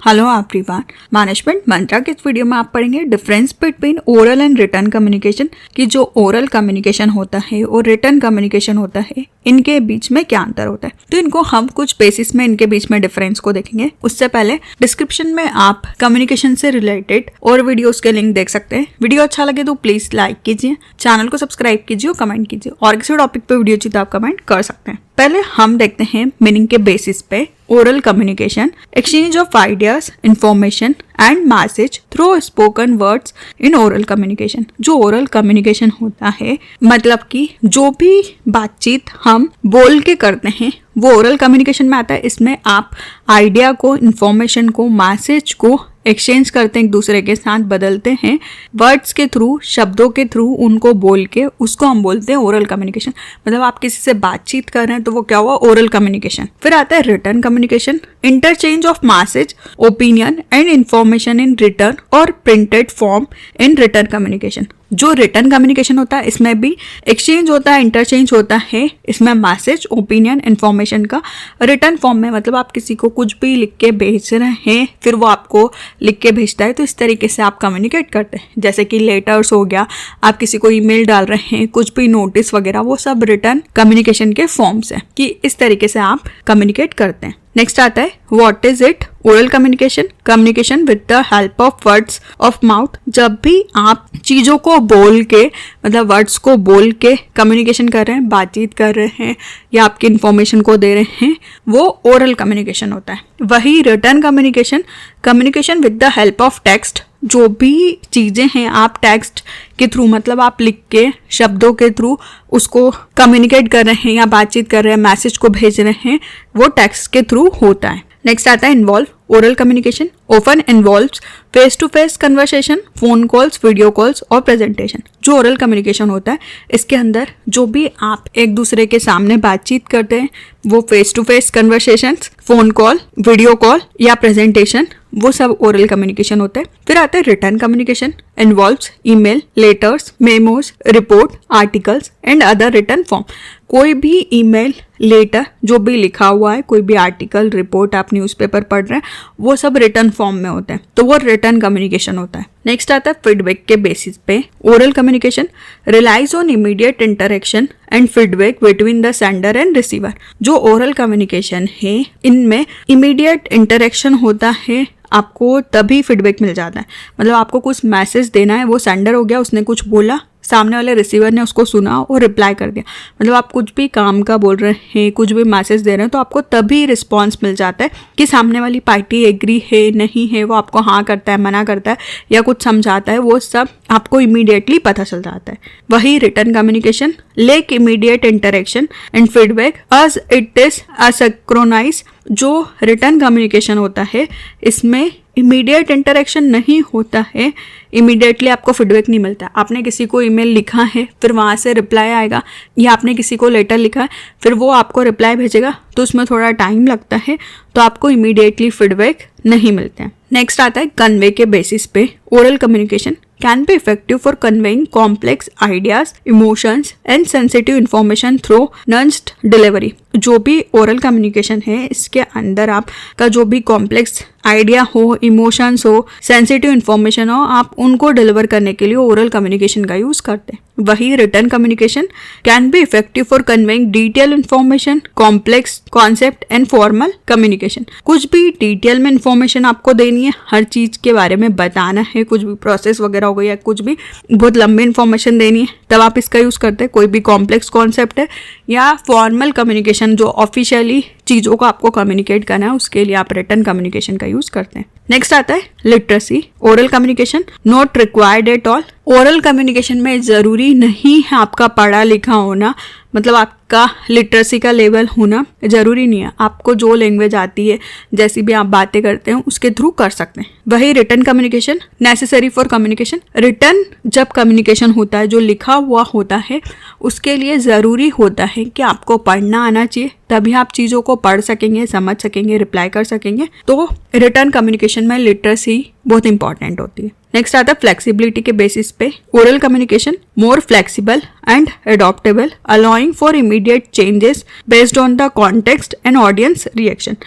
Hello everyone, management मंत्रा के इस video में आप पढ़ेंगे difference between oral and written communication कि जो ओरल कम्युनिकेशन होता है और रिटन कम्युनिकेशन होता है इनके बीच में क्या अंतर होता है। तो इनको हम कुछ बेसिस में इनके बीच में डिफरेंस को देखेंगे। उससे पहले डिस्क्रिप्शन में आप कम्युनिकेशन से रिलेटेड और वीडियोस के लिंक देख सकते हैं। वीडियो अच्छा लगे तो प्लीज लाइक कीजिए, चैनल को सब्सक्राइब कीजिए और कमेंट कीजिए, और किसी टॉपिक पे वीडियो चाहिए तो आप कमेंट कर सकते हैं। पहले हम देखते हैं मीनिंग के बेसिस पे। Oral communication, exchange of ideas, information and message through spoken words in oral communication. जो ओरल कम्युनिकेशन होता है मतलब कि जो भी बातचीत हम बोल के करते हैं वो ओरल कम्युनिकेशन में आता है। इसमें आप आइडिया को, इंफॉर्मेशन को, मैसेज को एक्सचेंज करते हैं, एक दूसरे के साथ बदलते हैं वर्ड्स के थ्रू, शब्दों के थ्रू उनको बोल के, उसको हम बोलते हैं ओरल कम्युनिकेशन। मतलब आप किसी से बातचीत कर रहे हैं तो वो क्या हुआ, ओरल कम्युनिकेशन। फिर आता है written communication, interchange of message, opinion and information in written or printed form in written communication. जो रिटन कम्युनिकेशन होता है इसमें भी एक्सचेंज होता है, इंटरचेंज होता है। इसमें मैसेज, ओपिनियन, इंफॉर्मेशन का रिटन फॉर्म में, मतलब आप किसी को कुछ भी लिख के भेज रहे हैं फिर वो आपको लिख के भेजता है, तो इस तरीके से आप कम्युनिकेट करते हैं। जैसे कि लेटर्स हो गया, आप किसी को ईमेल डाल रहे हैं, कुछ भी नोटिस वगैरह, वो सब रिटन कम्युनिकेशन के फॉर्म्स है कि इस तरीके से आप कम्युनिकेट करते हैं। नेक्स्ट आता है what is it, oral communication, communication with the help of words of mouth. जब भी आप चीजों को बोल के, मतलब वर्ड्स को बोल के कम्युनिकेशन कर रहे हैं, बातचीत कर रहे हैं या आपकी इंफॉर्मेशन को दे रहे हैं, वो ओरल कम्युनिकेशन होता है। वही written communication, communication with the help of text. जो भी चीजें हैं आप टेक्स्ट के थ्रू, मतलब आप लिख के शब्दों के थ्रू उसको कम्युनिकेट कर रहे हैं या बातचीत कर रहे हैं, मैसेज को भेज रहे हैं, वो टेक्स्ट के थ्रू होता है। नेक्स्ट आता है involve, oral communication often involves face to face conversation, phone calls, video calls और प्रेजेंटेशन। जो ओरल कम्युनिकेशन होता है इसके अंदर जो भी आप एक दूसरे के सामने बातचीत करते हैं वो face to face conversations, phone call, video call या प्रेजेंटेशन, वो सब ओरल कम्युनिकेशन होता है। फिर आता है written communication, involves email, letters, memos, report, articles and other written form. कोई भी ईमेल, लेटर, जो भी लिखा हुआ है, कोई भी आर्टिकल, रिपोर्ट, आप न्यूज़पेपर पढ़ रहे हैं, वो सब रिटन फॉर्म में होता है, तो वो रिटन कम्युनिकेशन होता है। नेक्स्ट आता है फीडबैक के बेसिस पे। Oral communication relies on immediate interaction and feedback between the sender and receiver. जो ओरल कम्युनिकेशन है इनमें इमीडिएट इंटरेक्शन होता है, आपको तभी फीडबैक मिल जाता है। मतलब आपको कुछ मैसेज देना है, वो सेंडर हो गया, उसने कुछ बोला, सामने वाले रिसीवर ने उसको सुना और रिप्लाई कर दिया। मतलब आप कुछ भी काम का बोल रहे हैं, कुछ भी मैसेज दे रहे हैं, तो आपको तभी रिस्पांस मिल जाता है कि सामने वाली पार्टी एग्री है नहीं है, वो आपको हाँ करता है, मना करता है या कुछ समझाता है, वो सब आपको इमीडिएटली पता चल जाता है। वही written communication lack immediate interaction and feedback as it is asynchronous. जो रिटन कम्युनिकेशन होता है इसमें इमीडिएट इंटरेक्शन नहीं होता है, इमीडिएटली आपको फीडबैक नहीं मिलता। आपने किसी को ईमेल लिखा है फिर वहाँ से रिप्लाई आएगा, या आपने किसी को लेटर लिखा है फिर वो आपको रिप्लाई भेजेगा, तो उसमें थोड़ा टाइम लगता है, तो आपको इमीडिएटली फीडबैक नहीं मिलते हैं। नेक्स्ट आता है कन्वे के बेसिस पे। Oral communication can be effective for conveying complex ideas, emotions and sensitive information through nuanced delivery। जो भी ओरल कम्युनिकेशन है इसके अंदर आपका जो भी कॉम्प्लेक्स आइडिया हो, इमोशंस हो, सेंसिटिव इन्फॉर्मेशन हो, आप उनको डिलीवर करने के लिए ओरल कम्युनिकेशन का यूज करते हैं। वही written communication can be effective for conveying detail information, complex concept and formal communication. कुछ भी डिटेल में इन्फॉर्मेशन आपको देनी है, हर चीज के बारे में बताना है, कुछ भी प्रोसेस वगैरह हो गई या कुछ भी बहुत लंबी इन्फॉर्मेशन देनी है, तब आप इसका यूज करते हैं। कोई भी कॉम्प्लेक्स कॉन्सेप्ट है या फॉर्मल कम्युनिकेशन, जो ऑफिशियली चीजों को आपको कम्युनिकेट करना है, उसके लिए आप रिटन कम्युनिकेशन का यूज करते हैं। नेक्स्ट आता है literacy, oral communication not required at all. Oral communication में जरूरी नहीं है आपका पढ़ा लिखा होना, मतलब आपका लिटरेसी का लेवल होना जरूरी नहीं है। आपको जो लैंग्वेज आती है, जैसी भी आप बातें करते हैं, उसके थ्रू कर सकते हैं। वही written communication necessary for communication. Written जब कम्युनिकेशन होता है, जो लिखा हुआ होता है, उसके लिए ज़रूरी होता है कि आपको पढ़ना आना चाहिए, तभी आप चीज़ों को पढ़ सकेंगे, समझ सकेंगे, रिप्लाई कर सकेंगे। तो रिटन कम्युनिकेशन में लिटरेसी बहुत इंपॉर्टेंट होती है। नेक्स्ट आता है फ्लेक्सिबिलिटी के बेसिस पे। Oral communication more flexible and adaptable, allowing for immediate changes based on the context and audience reaction.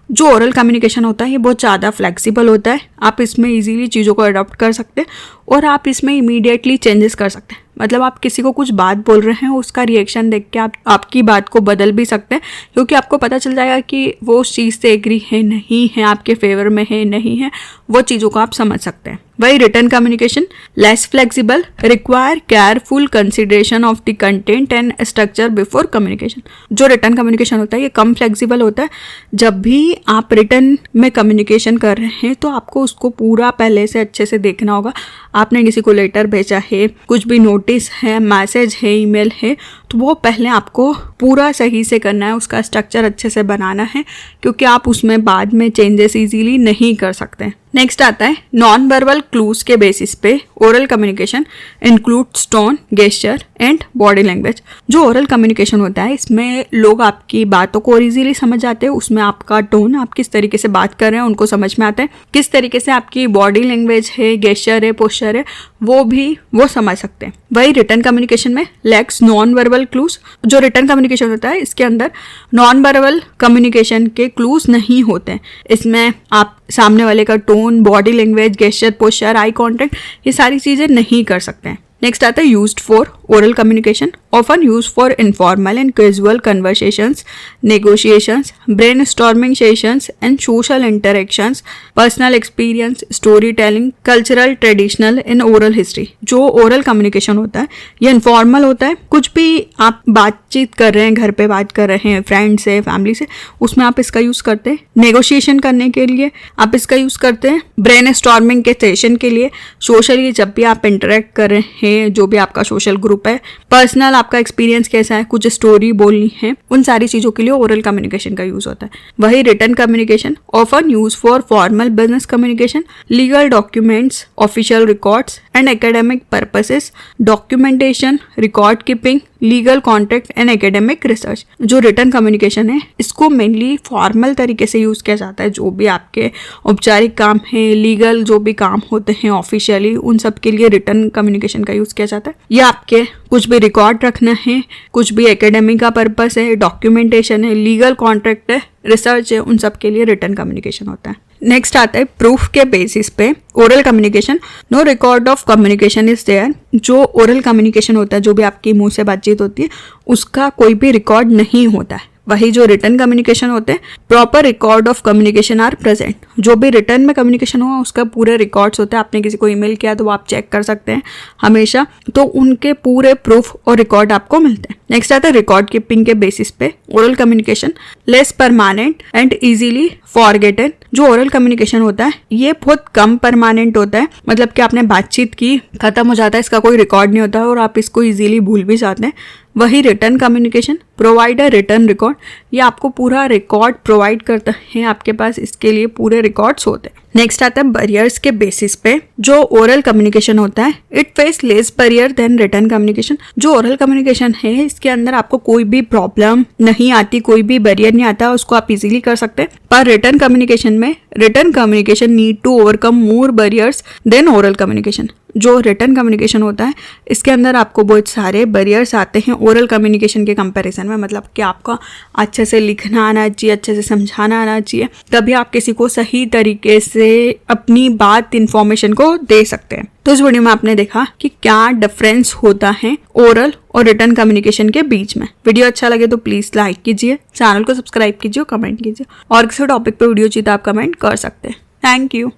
जो ओरल कम्युनिकेशन होता है ये बहुत ज़्यादा फ्लेक्सिबल होता है, आप इसमें इजीली चीज़ों को अडॉप्ट कर सकते हैं और आप इसमें इमीडिएटली चेंजेस कर सकते हैं। मतलब आप किसी को कुछ बात बोल रहे हैं, उसका रिएक्शन देख के आप आपकी बात को बदल भी सकते हैं, क्योंकि आपको पता चल जाएगा कि वो उस चीज़ से एग्री है नहीं है, आपके फेवर में है नहीं है, वो चीज़ों को आप समझ सकते हैं। वही return communication less flexible, require careful consideration of the content and structure before communication. जो रिटर्न कम्युनिकेशन होता है ये कम फ्लेक्सिबल होता है। जब भी आप रिटर्न में कम्युनिकेशन कर रहे हैं तो आपको उसको पूरा पहले से अच्छे से देखना होगा। आपने किसी को लेटर भेजा है, कुछ भी नोटिस है, मैसेज है, ईमेल है, तो वो पहले आपको पूरा सही से करना है, उसका स्ट्रक्चर अच्छे से बनाना है, क्योंकि आप उसमें बाद में चेंजेस इजीली नहीं कर सकते। नेक्स्ट आता है नॉन वर्बल क्लूज के बेसिस पे oral communication includes tone, gesture and body language. जो ओरल कम्युनिकेशन होता है इसमें लोग आपकी बातों को इजीली समझ जाते हैं, उसमें आपका टोन, आप किस तरीके से बात कर रहे हैं उनको समझ में आता है, किस तरीके से आपकी बॉडी लैंग्वेज है, गेस्चर है, पोस्चर है, वो समझ सकते हैं। वही रिटर्न कम्युनिकेशन में लैक्स नॉन वर्बल क्लूज। जो रिटर्न कम्युनिकेशन होता है इसके अंदर नॉन वर्बल कम्युनिकेशन के क्लूज नहीं होते हैं। इसमें आप सामने वाले का tone, body language, gesture, posture, eye contact, ये सारी चीज़ें नहीं कर सकते हैं। नेक्स्ट आता है used for oral communication, often use for informal and casual conversations, negotiations, brainstorming sessions and social interactions, personal experience, story telling, cultural, traditional in oral history. जो ओरल कम्युनिकेशन होता है ये इनफॉर्मल होता है। कुछ भी आप बातचीत कर रहे हैं, घर पे बात कर रहे हैं, फ्रेंड से, फैमिली से, उसमें आप इसका यूज़ करते हैं। नेगोशिएशन करने के लिए आप इसका यूज़ करते हैं। ब्रेनस्टॉर्मिंग के सेशन के लिए, सोशली जब भी आप इंटरेक्ट कर रहे हैं, जो भी आपका सोशल ग्रुप है, पर्सनल आपका एक्सपीरियंस कैसा है, कुछ स्टोरी बोलनी है, उन सारी चीज़ों के लिए ओरल कम्युनिकेशन का यूज़ होता है। वही return communication often use for formal business communication, legal documents, official records and academic purposes, documentation, record keeping, legal contract and academic research. जो रिटर्न कम्युनिकेशन है इसको मेनली फॉर्मल तरीके से यूज़ किया जाता है। जो भी आपके औपचारिक काम है, लीगल जो भी काम होते हैं ऑफिशियली, उन सब के लिए रिटर्न कम्युनिकेशन का यूज़ किया जाता है। ये आपके कुछ भी रिकॉर्ड रखना है, कुछ भी एकेडमिक का पर्पस है, डॉक्यूमेंटेशन है, लीगल कॉन्ट्रैक्ट है, रिसर्च है, उन सब के लिए रिटर्न कम्युनिकेशन होता है। नेक्स्ट आता है प्रूफ के बेसिस पे oral communication, no record of communication is there. जो ओरल कम्युनिकेशन होता है, जो भी आपकी मुंह से बातचीत होती है, उसका कोई भी रिकॉर्ड नहीं होता है। वही जो रिटर्न कम्युनिकेशन होते हैं, proper record of communication are present. जो भी रिटर्न में कम्युनिकेशन हुआ उसका पूरे रिकॉर्ड्स होते हैं। आपने किसी को ईमेल किया तो वो आप चेक कर सकते हैं हमेशा, तो उनके पूरे प्रूफ और रिकॉर्ड आपको मिलते हैं। नेक्स्ट आता है रिकॉर्ड कीपिंग के बेसिस पे oral communication, less permanent and easily forgotten. जो ओरल कम्युनिकेशन होता है ये बहुत कम परमानेंट होता है, मतलब कि आपने बातचीत की, खत्म हो जाता है, इसका कोई रिकॉर्ड नहीं होता है और आप इसको इजीली भूल भी जाते हैं। वही return communication provide a return record, ये आपको पूरा रिकॉर्ड प्रोवाइड करता है, आपके पास इसके लिए पूरे रिकॉर्ड्स होते हैं। नेक्स्ट आता है बैरियर्स के बेसिस पे जो ओरल कम्युनिकेशन होता है, it face less barrier than written communication. जो ओरल कम्युनिकेशन है इसके अंदर आपको कोई भी प्रॉब्लम नहीं आती, कोई भी बैरियर नहीं आता, उसको आप इजीली कर सकते हैं। पर रिटर्न कम्युनिकेशन में written communication need to overcome more barriers than oral communication. जो रिटर्न कम्युनिकेशन होता है इसके अंदर आपको बहुत सारे बैरियर्स आते हैं ओरल कम्युनिकेशन के कंपैरिजन में। मतलब कि आपको अच्छे से लिखना आना चाहिए, अच्छे से समझाना आना चाहिए, तभी आप किसी को सही तरीके से अपनी बात, इंफॉर्मेशन को दे सकते हैं। तो इस वीडियो में आपने देखा कि क्या डिफरेंस होता है ओरल और रिटर्न कम्युनिकेशन के बीच में। वीडियो अच्छा लगे तो प्लीज लाइक कीजिए, चैनल को सब्सक्राइब कीजिए, कमेंट कीजिए, और किसी टॉपिक पे वीडियो चाहिए तो आप कमेंट कर सकते हैं। Thank you.